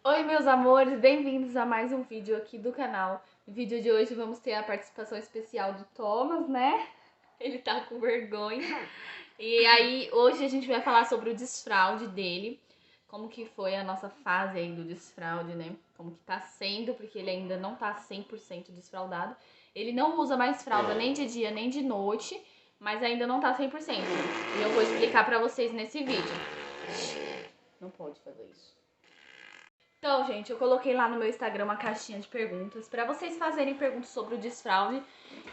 Oi, meus amores, bem-vindos a mais um vídeo aqui do canal. No vídeo de hoje vamos ter a participação especial do Thomas, né? Ele tá com vergonha. E aí, hoje a gente vai falar sobre o desfraude dele, como que foi a nossa fase aí do desfraude, né? Como que tá sendo, porque ele ainda não tá 100% desfraudado. Ele não usa mais fralda nem de dia nem de noite, mas ainda não tá 100%. E eu vou explicar pra vocês nesse vídeo. Não pode fazer isso. Então, gente, eu coloquei lá no meu Instagram uma caixinha de perguntas pra vocês fazerem perguntas sobre o desfraude.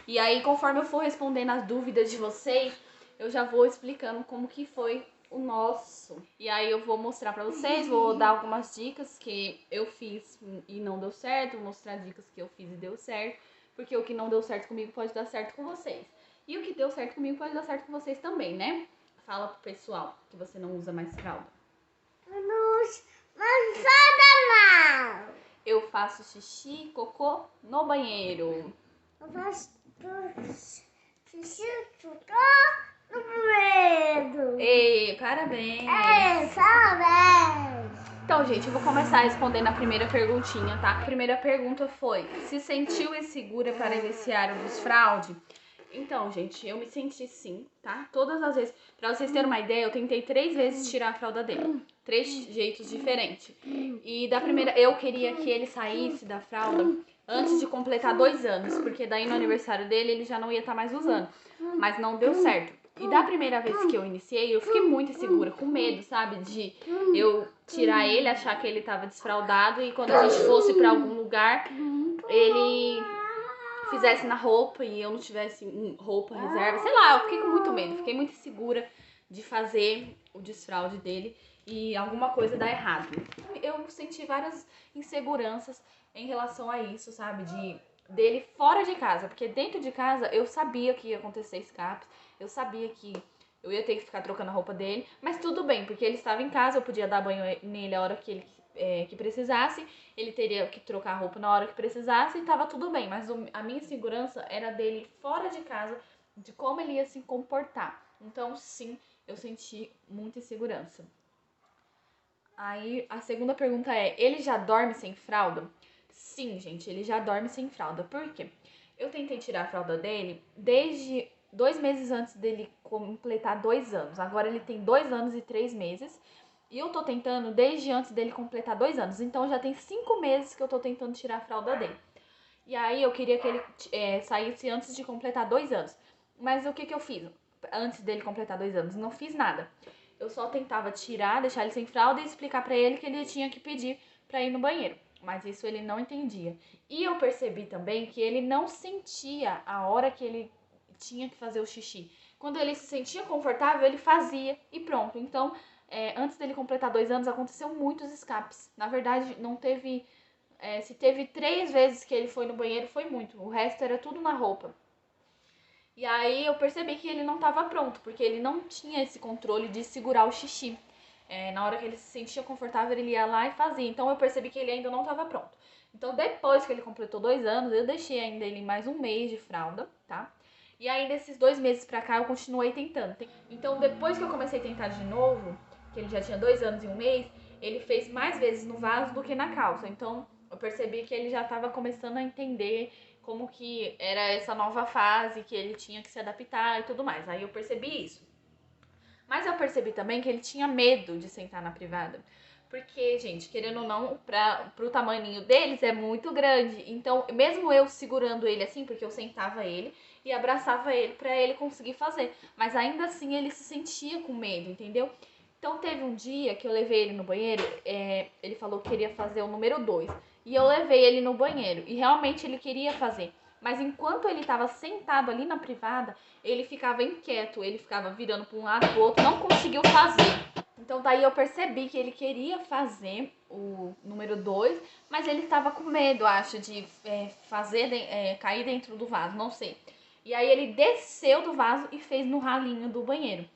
E aí, conforme eu for respondendo as dúvidas de vocês, eu já vou explicando como que foi o nosso. E aí eu vou mostrar pra vocês, vou dar algumas dicas que eu fiz e não deu certo, vou mostrar dicas que eu fiz e deu certo, porque o que não deu certo comigo pode dar certo com vocês. E o que deu certo comigo pode dar certo com vocês também, né? Fala pro pessoal que você não usa mais fralda. Mas nada não. Eu faço xixi e cocô no banheiro. Eu faço xixi no banheiro. Ei, parabéns! Parabéns. Então, gente, eu vou começar respondendo a primeira perguntinha, tá? A primeira pergunta foi: se sentiu insegura para iniciar o desfraude? Então, gente, eu me senti sim, tá? Todas as vezes. Pra vocês terem uma ideia, eu tentei 3 vezes tirar a fralda dele. 3 jeitos diferentes. E da primeira, eu queria que ele saísse da fralda antes de completar 2 anos, porque daí no aniversário dele ele já não ia estar mais usando. Mas não deu certo. E da primeira vez que eu iniciei, eu fiquei muito insegura, com medo, sabe? De eu tirar ele, achar que ele tava desfraldado e quando a gente fosse pra algum lugar, ele fizesse na roupa e eu não tivesse roupa reserva, sei lá, eu fiquei com muito medo, fiquei muito insegura de fazer o desfraude dele e alguma coisa dar errado. Eu senti várias inseguranças em relação a isso, sabe, dele fora de casa, porque dentro de casa eu sabia que ia acontecer escapes, eu sabia que eu ia ter que ficar trocando a roupa dele, mas tudo bem, porque ele estava em casa, eu podia dar banho nele a hora que ele que precisasse, ele teria que trocar a roupa na hora que precisasse e tava tudo bem, mas a minha insegurança era dele fora de casa, de como ele ia se comportar. Então, sim, eu senti muita insegurança. Aí, a segunda pergunta é: ele já dorme sem fralda? Sim, gente, ele já dorme sem fralda. Por quê? Eu tentei tirar a fralda dele desde 2 meses antes dele completar 2 anos. Agora ele tem 2 anos e 3 meses. E eu tô tentando desde antes dele completar 2 anos. Então já tem 5 meses que eu tô tentando tirar a fralda dele. E aí eu queria que ele saísse antes de completar 2 anos. Mas o que que eu fiz antes dele completar 2 anos? Não fiz nada. Eu só tentava tirar, deixar ele sem fralda e explicar pra ele que ele tinha que pedir pra ir no banheiro. Mas isso ele não entendia. E eu percebi também que ele não sentia a hora que ele tinha que fazer o xixi. Quando ele se sentia confortável, ele fazia e pronto. Então, antes dele completar 2 anos, aconteceu muitos escapes. Na verdade, não teve... se teve 3 vezes que ele foi no banheiro, foi muito. O resto era tudo na roupa. E aí eu percebi que ele não estava pronto, porque ele não tinha esse controle de segurar o xixi. Na hora que ele se sentia confortável, ele ia lá e fazia. Então eu percebi que ele ainda não estava pronto. Então depois que ele completou 2 anos, eu deixei ainda ele mais um mês de fralda, tá? E aí desses 2 meses pra cá eu continuei tentando. Então depois que eu comecei a tentar de novo, que ele já tinha 2 anos e um mês, ele fez mais vezes no vaso do que na calça. Então eu percebi que ele já estava começando a entender como que era essa nova fase, que ele tinha que se adaptar e tudo mais. Aí eu percebi isso. Mas eu percebi também que ele tinha medo de sentar na privada. Porque, gente, querendo ou não, pro tamanho deles é muito grande. Então, mesmo eu segurando ele assim, porque eu sentava ele e abraçava ele pra ele conseguir fazer. Mas ainda assim ele se sentia com medo, entendeu? Então teve um dia que eu levei ele no banheiro, ele falou que queria fazer o número 2. E eu levei ele no banheiro. E realmente ele queria fazer. Mas enquanto ele estava sentado ali na privada, ele ficava inquieto, ele ficava virando para um lado e pro outro, não conseguiu fazer. Então daí eu percebi que ele queria fazer o número 2, mas ele estava com medo, acho, de cair dentro do vaso, não sei. E aí ele desceu do vaso e fez no ralinho do banheiro.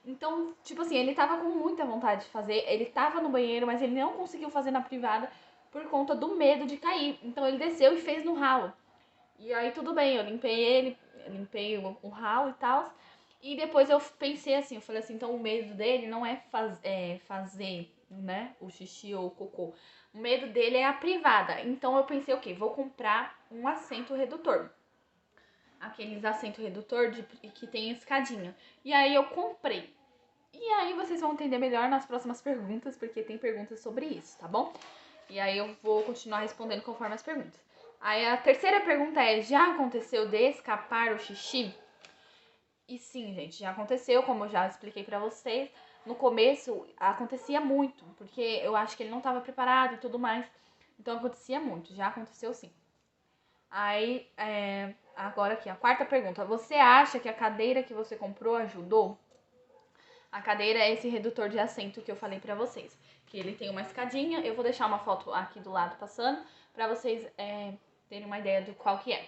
Então, tipo assim, ele tava com muita vontade de fazer, ele tava no banheiro, mas ele não conseguiu fazer na privada por conta do medo de cair. Então ele desceu e fez no ralo. E aí tudo bem, eu limpei ele, limpei o ralo e tal. E depois eu pensei assim, eu falei assim, então o medo dele não é fazer, né, o xixi ou o cocô, O medo dele é a privada. Então eu pensei, ok, vou comprar um assento redutor. Aqueles assentos redutor que tem escadinha. E aí eu comprei. E aí vocês vão entender melhor nas próximas perguntas, porque tem perguntas sobre isso, tá bom? E aí eu vou continuar respondendo conforme as perguntas. Aí a terceira pergunta é, já aconteceu de escapar o xixi? E sim, gente, já aconteceu, como eu já expliquei pra vocês. No começo acontecia muito, porque eu acho que ele não estava preparado e tudo mais. Então acontecia muito, já aconteceu sim. Aí, agora aqui, a quarta pergunta. Você acha que a cadeira que você comprou ajudou? A cadeira é esse redutor de assento que eu falei pra vocês. Que ele tem uma escadinha. Eu vou deixar uma foto aqui do lado passando pra vocês terem uma ideia de qual que é.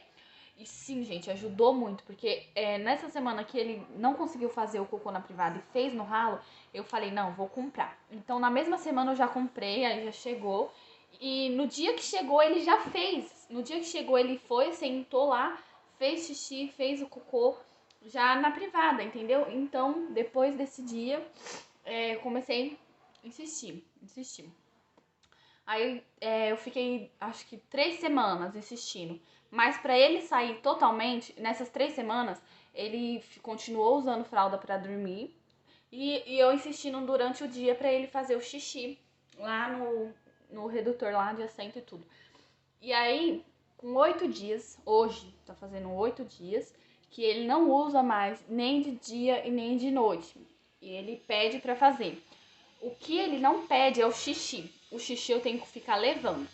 E sim, gente, ajudou muito, porque nessa semana que ele não conseguiu fazer o cocô na privada e fez no ralo, eu falei, não, vou comprar. Então, na mesma semana eu já comprei, aí já chegou. E no dia que chegou, ele já fez. No dia que chegou, ele foi, sentou lá, fez xixi, fez o cocô já na privada, entendeu? Então, depois desse dia, comecei a insistir. Aí eu fiquei, acho que 3 semanas insistindo. Mas pra ele sair totalmente, nessas 3 semanas, ele continuou usando fralda pra dormir. E eu insistindo durante o dia pra ele fazer o xixi lá no redutor lá de assento e tudo. E aí, com 8 dias, hoje tá fazendo 8 dias, que ele não usa mais nem de dia e nem de noite. E ele pede pra fazer. O que ele não pede é o xixi. O xixi eu tenho que ficar levando.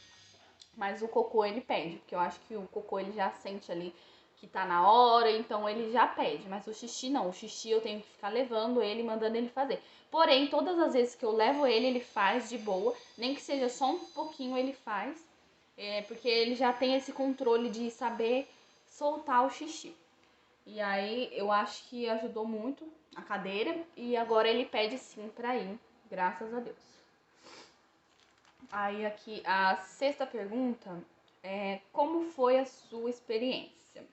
Mas o cocô ele pede, porque eu acho que o cocô ele já sente ali que tá na hora, então ele já pede. Mas o xixi não, o xixi eu tenho que ficar levando ele, mandando ele fazer. Porém, todas as vezes que eu levo ele, ele faz de boa, nem que seja só um pouquinho ele faz, porque ele já tem esse controle de saber soltar o xixi. E aí eu acho que ajudou muito a cadeira e agora ele pede sim pra ir, graças a Deus. Aí aqui a sexta pergunta é como foi a sua experiência?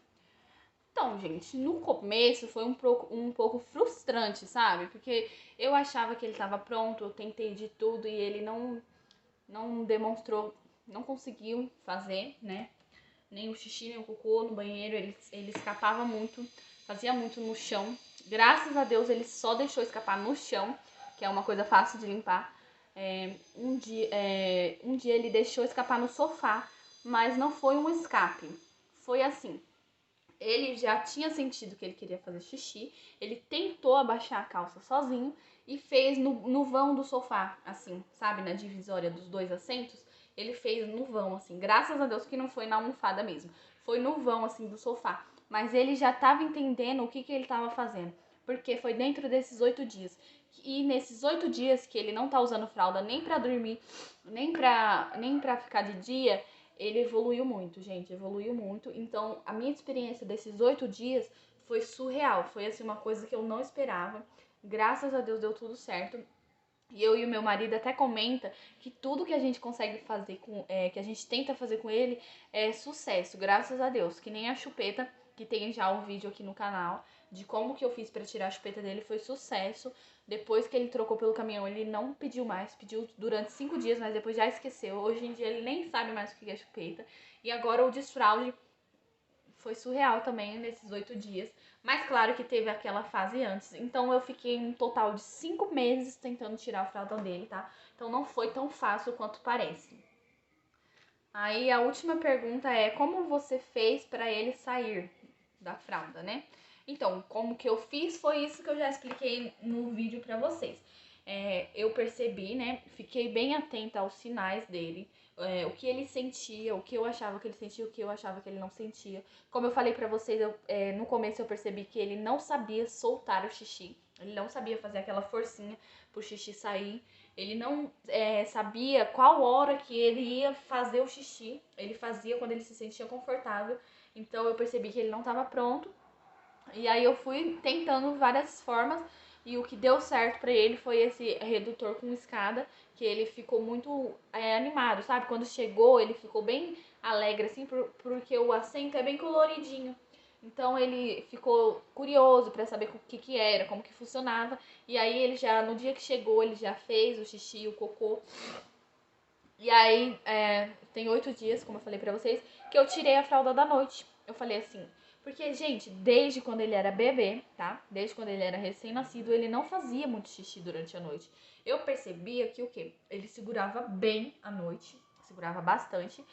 Então, gente, no começo foi um pouco frustrante, sabe? Porque eu achava que ele estava pronto, eu tentei de tudo e ele não demonstrou, não conseguiu fazer, né? Nem o xixi, nem o cocô no banheiro, ele escapava muito, fazia muito no chão. Graças a Deus ele só deixou escapar no chão, que é uma coisa fácil de limpar. Um dia ele deixou escapar no sofá, mas não foi um escape. Foi assim, ele já tinha sentido que ele queria fazer xixi, ele tentou abaixar a calça sozinho e fez no vão do sofá, assim, sabe, na divisória dos dois assentos, ele fez no vão, assim, graças a Deus que não foi na almofada mesmo, foi no vão, assim, do sofá, mas ele já estava entendendo o que ele estava fazendo, porque foi dentro desses 8 dias, e nesses 8 dias que ele não tá usando fralda nem pra dormir, nem pra ficar de dia, ele evoluiu muito, gente, evoluiu muito. Então, a minha experiência desses 8 dias foi surreal. Foi, assim, uma coisa que eu não esperava. Graças a Deus deu tudo certo. E eu e o meu marido até comenta que tudo que a gente consegue fazer que a gente tenta fazer com ele é sucesso, graças a Deus. Que nem a chupeta, que tem já um vídeo aqui no canal de como que eu fiz pra tirar a chupeta dele, foi sucesso. Depois que ele trocou pelo caminhão, ele não pediu mais, pediu durante 5 dias, mas depois já esqueceu. Hoje em dia ele nem sabe mais o que é chupeta. E agora o desfraude foi surreal também nesses 8 dias. Mas claro que teve aquela fase antes. Então eu fiquei um total de 5 meses tentando tirar o fraldão dele, tá? Então não foi tão fácil quanto parece. Aí a última pergunta é como você fez para ele sair da fralda, né? Então, como que eu fiz foi isso que eu já expliquei no vídeo pra vocês. Eu percebi, né? Fiquei bem atenta aos sinais dele, o que ele sentia, o que eu achava que ele sentia, o que eu achava que ele não sentia. Como eu falei pra vocês, no começo eu percebi que ele não sabia soltar o xixi, ele não sabia fazer aquela forcinha pro xixi sair. Ele não sabia qual hora que ele ia fazer o xixi. Ele fazia quando ele se sentia confortável. Então eu percebi que ele não estava pronto. E aí eu fui tentando várias formas e o que deu certo pra ele foi esse redutor com escada, que ele ficou muito animado, sabe? Quando chegou, ele ficou bem alegre, assim, porque o assento é bem coloridinho. Então ele ficou curioso pra saber o que era, como que funcionava. E aí ele já, no dia que chegou, ele já fez o xixi, o cocô. E aí, tem 8 dias, como eu falei pra vocês, que eu tirei a fralda da noite. Eu falei assim, porque, gente, desde quando ele era bebê, tá? Desde quando ele era recém-nascido, ele não fazia muito xixi durante a noite. Eu percebia que o quê? Ele segurava bem à noite, segurava bastante.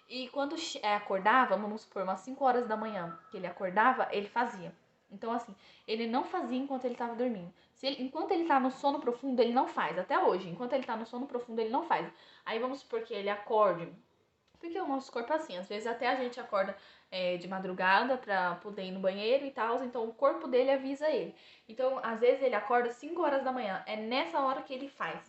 E quando acordava, vamos supor, umas 5 horas da manhã que ele acordava, ele fazia. Então, assim, ele não fazia enquanto ele tava dormindo. Enquanto ele tá no sono profundo, ele não faz. Até hoje, enquanto ele tá no sono profundo, ele não faz. Aí vamos supor que ele acorde. Porque o nosso corpo é assim, às vezes até a gente acorda de madrugada pra poder ir no banheiro e tal, então o corpo dele avisa ele. Então, às vezes ele acorda 5 horas da manhã, é nessa hora que ele faz.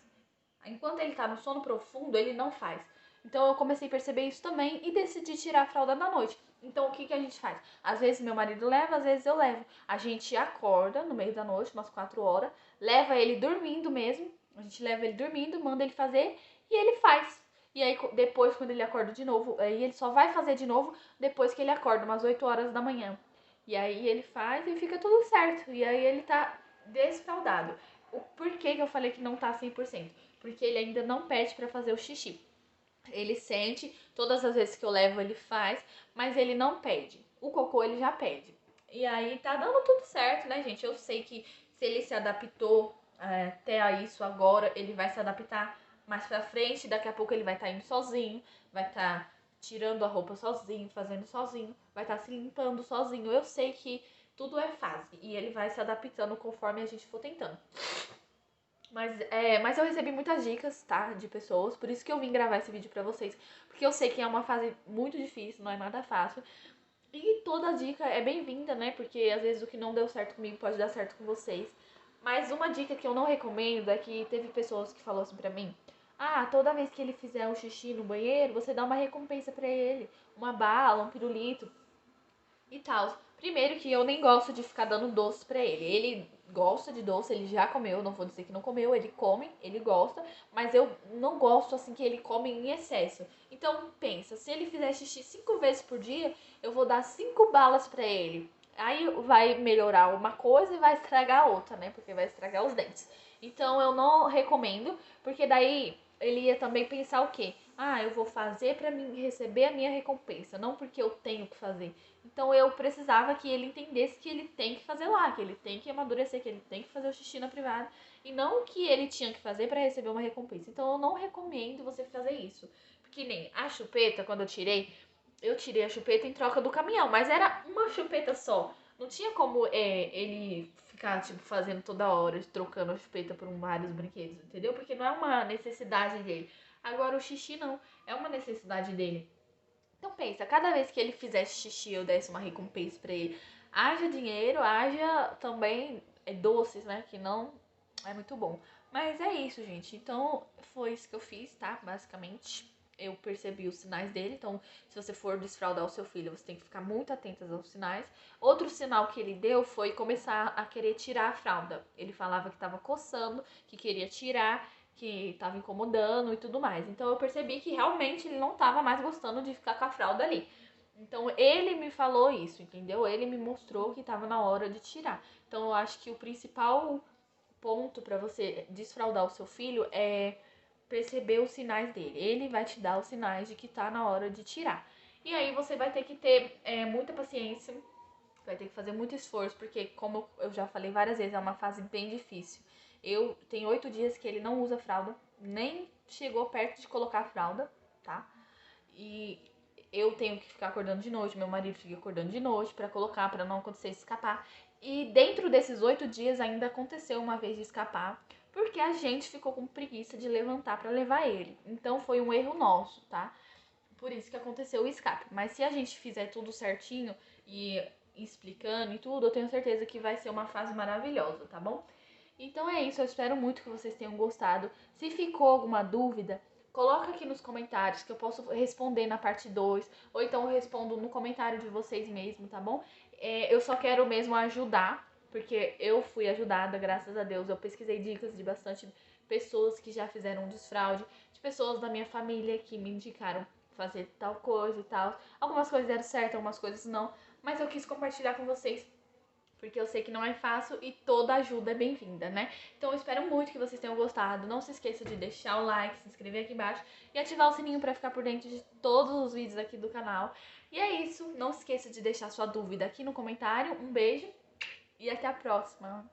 Enquanto ele tá no sono profundo, ele não faz. Então eu comecei a perceber isso também e decidi tirar a fralda da noite. Então o que que a gente faz? Às vezes meu marido leva, às vezes eu levo. A gente acorda no meio da noite, umas 4 horas, leva ele dormindo mesmo. A gente leva ele dormindo, manda ele fazer e ele faz. E aí depois, quando ele acorda de novo, aí ele só vai fazer de novo depois que ele acorda, umas 8 horas da manhã. E aí ele faz e fica tudo certo. E aí ele tá desfraldado. Por que que eu falei que não tá 100%? Porque ele ainda não pede pra fazer o xixi. Ele sente, todas as vezes que eu levo ele faz, mas ele não pede. O cocô ele já pede. E aí tá dando tudo certo, né, gente? Eu sei que se ele se adaptou até a isso agora, ele vai se adaptar mais pra frente. Daqui a pouco ele vai estar indo sozinho, vai estar tirando a roupa sozinho, fazendo sozinho, vai estar se limpando sozinho. Eu sei que tudo é fase e ele vai se adaptando conforme a gente for tentando. Mas eu recebi muitas dicas, tá? De pessoas. Por isso que eu vim gravar esse vídeo pra vocês. Porque eu sei que é uma fase muito difícil, não é nada fácil. E toda dica é bem-vinda, né? Porque às vezes o que não deu certo comigo pode dar certo com vocês. Mas uma dica que eu não recomendo é que teve pessoas que falaram assim pra mim: ah, toda vez que ele fizer um xixi no banheiro, você dá uma recompensa pra ele. Uma bala, um pirulito e tal. Primeiro que eu nem gosto de ficar dando doce pra ele. Ele gosta de doce, ele já comeu, não vou dizer que não comeu, ele come, ele gosta, mas eu não gosto assim que ele come em excesso. Então pensa, se ele fizer xixi 5 vezes por dia, eu vou dar 5 balas pra ele. Aí vai melhorar uma coisa e vai estragar a outra, né? Porque vai estragar os dentes. Então eu não recomendo, porque daí ele ia também pensar o quê? Ah, eu vou fazer pra mim receber a minha recompensa, não porque eu tenho que fazer. Então eu precisava que ele entendesse que ele tem que fazer lá, que ele tem que amadurecer, que ele tem que fazer o xixi na privada e não o que ele tinha que fazer para receber uma recompensa. Então eu não recomendo você fazer isso. Porque nem a chupeta, quando eu tirei a chupeta em troca do caminhão, mas era uma chupeta só. Não tinha como ele ficar, tipo, fazendo toda hora, trocando a chupeta por vários brinquedos, entendeu? Porque não é uma necessidade dele. Agora o xixi não, é uma necessidade dele. Então pensa, cada vez que ele fizesse xixi eu desse uma recompensa pra ele, haja dinheiro, haja também doces, né? Que não é muito bom. Mas é isso, gente. Então foi isso que eu fiz, tá? Basicamente, eu percebi os sinais dele. Então, se você for desfraldar o seu filho, você tem que ficar muito atenta aos sinais. Outro sinal que ele deu foi começar a querer tirar a fralda. Ele falava que tava coçando, que queria tirar, que estava incomodando e tudo mais. Então eu percebi que realmente ele não estava mais gostando de ficar com a fralda ali. Então ele me falou isso, entendeu? Ele me mostrou que estava na hora de tirar. Então eu acho que o principal ponto para você desfraldar o seu filho é perceber os sinais dele. Ele vai te dar os sinais de que tá na hora de tirar. E aí você vai ter que ter muita paciência, vai ter que fazer muito esforço, porque como eu já falei várias vezes, é uma fase bem difícil. Eu tenho 8 dias que ele não usa fralda, nem chegou perto de colocar a fralda, tá? E eu tenho que ficar acordando de noite, meu marido fica acordando de noite pra colocar, pra não acontecer escapar. E dentro desses 8 dias ainda aconteceu uma vez de escapar, porque a gente ficou com preguiça de levantar pra levar ele. Então foi um erro nosso, tá? Por isso que aconteceu o escape. Mas se a gente fizer tudo certinho e explicando e tudo, eu tenho certeza que vai ser uma fase maravilhosa, tá bom? Então é isso, eu espero muito que vocês tenham gostado. Se ficou alguma dúvida, coloca aqui nos comentários que eu posso responder na parte 2, ou então eu respondo no comentário de vocês mesmo, tá bom? Eu só quero mesmo ajudar, porque eu fui ajudada, graças a Deus. Eu pesquisei dicas de bastante pessoas que já fizeram um desfraude, de pessoas da minha família que me indicaram fazer tal coisa e tal. Algumas coisas deram certo, algumas coisas não, mas eu quis compartilhar com vocês porque eu sei que não é fácil e toda ajuda é bem-vinda, né? Então eu espero muito que vocês tenham gostado. Não se esqueça de deixar o like, se inscrever aqui embaixo e ativar o sininho pra ficar por dentro de todos os vídeos aqui do canal. E é isso, não se esqueça de deixar sua dúvida aqui no comentário. Um beijo e até a próxima!